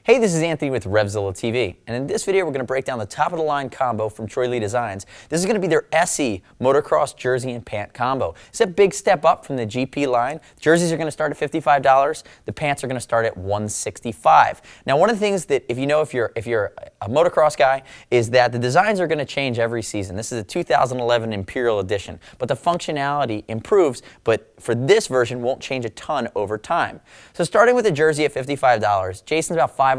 Hey, this is Anthony with RevZilla TV, and in this video we're going to break down the top-of-the-line combo from Troy Lee Designs. This is going to be their SE motocross jersey and pant combo. It's a big step up from the GP line. Jerseys are going to start at $55. The pants are going to start at $165. Now, one of the things that if you're a motocross guy is that the designs are going to change every season. This is a 2011 Imperial Edition, but the functionality improves, but for this version won't change a ton over time. So starting with a jersey at $55, Jason's about 5'11",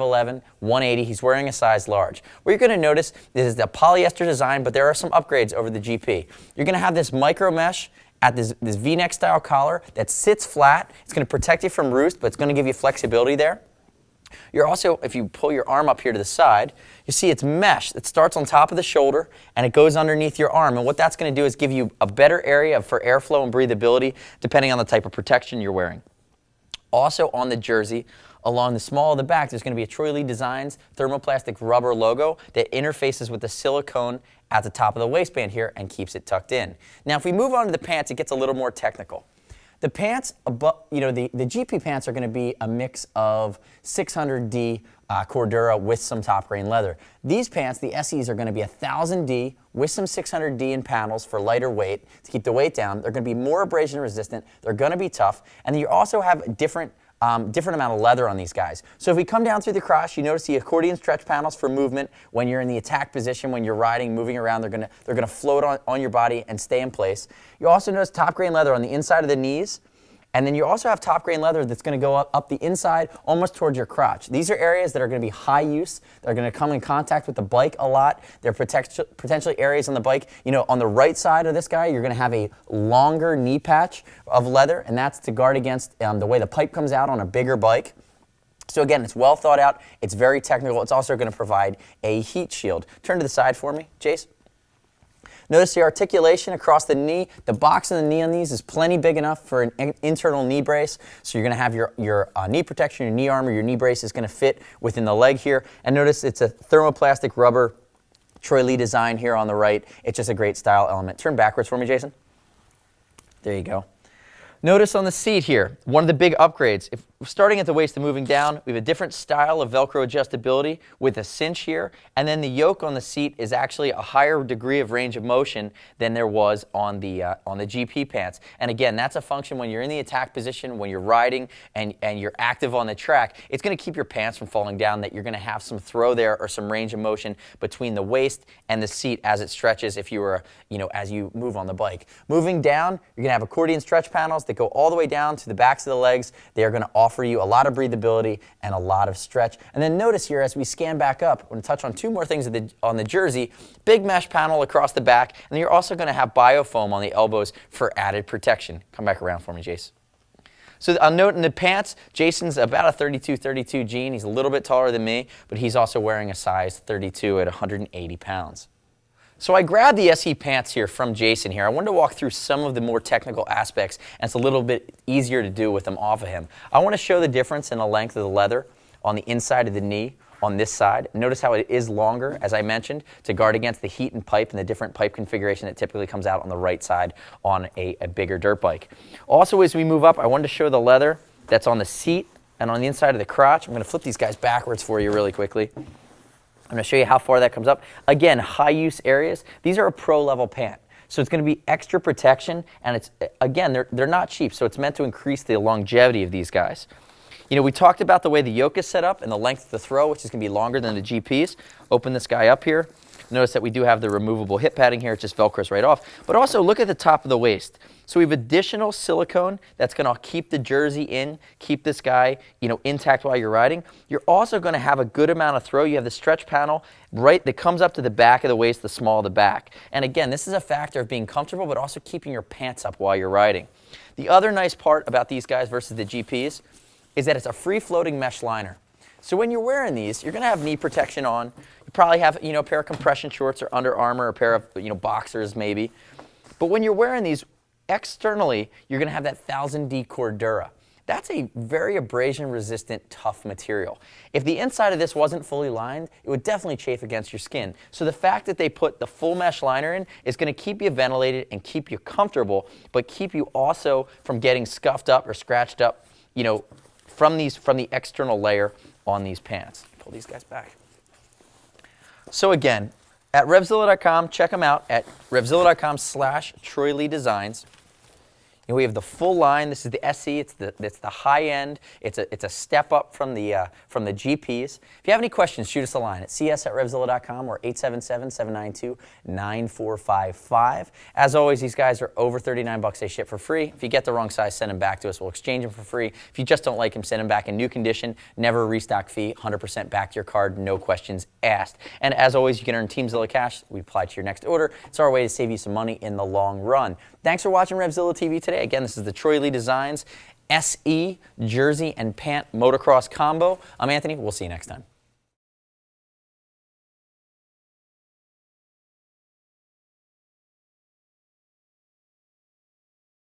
180. He's wearing a size large. What you're going to notice is the polyester design, but there are some upgrades over the GP. You're going to have this micro mesh at this V-neck style collar that sits flat. It's going to protect you from roost, but it's going to give you flexibility there. You're also, if you pull your arm up here to the side, you see it's mesh that starts on top of the shoulder and it goes underneath your arm. And what that's going to do is give you a better area for airflow and breathability depending on the type of protection you're wearing. Also on the jersey, along the small of the back, there's going to be a Troy Lee Designs thermoplastic rubber logo that interfaces with the silicone at the top of the waistband here and keeps it tucked in. Now, if we move on to the pants, it gets a little more technical. The pants, the GP pants are going to be a mix of 600D Cordura with some top grain leather. These pants, the SEs, are going to be 1000D with some 600D in panels for lighter weight to keep the weight down. They're going to be more abrasion resistant. They're going to be tough, and then you also have a different amount of leather on these guys. So if we come down through the crotch, you notice the accordion stretch panels for movement. When you're in the attack position, when you're riding, moving around, they're gonna float on your body and stay in place. You also notice top grain leather on the inside of the knees. And then you also have top grain leather that's going to go up the inside almost towards your crotch. These are areas that are going to be high use. They're going to come in contact with the bike a lot. They're potentially areas on the bike. You know, on the right side of this guy, you're going to have a longer knee patch of leather, and that's to guard against the way the pipe comes out on a bigger bike. So again, it's well thought out. It's very technical. It's also going to provide a heat shield. Turn to the side for me, Jace. Notice the articulation across the knee. The box of the knee on these is plenty big enough for an internal knee brace. So you're going to have your knee protection, your knee armor, your knee brace is going to fit within the leg here. And notice it's a thermoplastic rubber Troy Lee design here on the right. It's just a great style element. Turn backwards for me, Jason. There you go. Notice on the seat here, one of the big upgrades. If starting at the waist and moving down, we have a different style of Velcro adjustability with a cinch here, and then the yoke on the seat is actually a higher degree of range of motion than there was on the GP pants. And again, that's a function when you're in the attack position, when you're riding and you're active on the track. It's going to keep your pants from falling down, that you're going to have some throw there or some range of motion between the waist and the seat as it stretches if you were, as you move on the bike. Moving down, you're going to have accordion stretch panels that go all the way down to the backs of the legs. They are going to offer you a lot of breathability and a lot of stretch. And then notice here, as we scan back up, I'm going to touch on two more things on the jersey. Big mesh panel across the back, and then you're also going to have biofoam on the elbows for added protection. Come back around for me, Jace. So I'll note in the pants, Jason's about a 32 jean. He's a little bit taller than me, but he's also wearing a size 32 at 180 pounds. So I grabbed the SE pants here from Jason here. I wanted to walk through some of the more technical aspects, and it's a little bit easier to do with them off of him. I want to show the difference in the length of the leather on the inside of the knee on this side. Notice how it is longer, as I mentioned, to guard against the heat and pipe and the different pipe configuration that typically comes out on the right side on a bigger dirt bike. Also, as we move up, I wanted to show the leather that's on the seat and on the inside of the crotch. I'm going to flip these guys backwards for you really quickly. I'm going to show you how far that comes up. Again, high use areas. These are a pro level pant. So it's going to be extra protection, and it's, again, they're not cheap, so it's meant to increase the longevity of these guys. We talked about the way the yoke is set up and the length of the throw, which is going to be longer than the GPs. Open this guy up here. Notice that we do have the removable hip padding here. It just Velcros right off. But also look at the top of the waist. So we have additional silicone that's going to keep the jersey in, keep this guy, intact while you're riding. You're also going to have a good amount of throw. You have the stretch panel right that comes up to the back of the waist, the small of the back. And again, this is a factor of being comfortable, but also keeping your pants up while you're riding. The other nice part about these guys versus the GPs is that it's a free-floating mesh liner. So when you're wearing these, you're going to have knee protection on. You probably have, a pair of compression shorts or Under Armour, a pair of, boxers maybe. But when you're wearing these, externally, you're going to have that 1000D Cordura. That's a very abrasion-resistant, tough material. If the inside of this wasn't fully lined, it would definitely chafe against your skin. So the fact that they put the full mesh liner in is going to keep you ventilated and keep you comfortable, but keep you also from getting scuffed up or scratched up, from the external layer on these pants. pull these guys back. So again, at RevZilla.com, check them out at RevZilla.com/TroyLeeDesigns. We have the full line. This is the SE. It's the high end. It's a step up from the GPs. If you have any questions, shoot us a line at cs@RevZilla.com or 877-792-9455. As always, these guys are over $39. They ship for free. If you get the wrong size, send them back to us. We'll exchange them for free. If you just don't like them, send them back in new condition. Never a restock fee. 100% back to your card. No questions asked. And as always, you can earn TeamZilla cash. We apply to your next order. It's our way to save you some money in the long run. Thanks for watching RevZilla TV today. Again, this is the Troy Lee Designs SE Jersey and Pant Motocross Combo. I'm Anthony. We'll see you next time.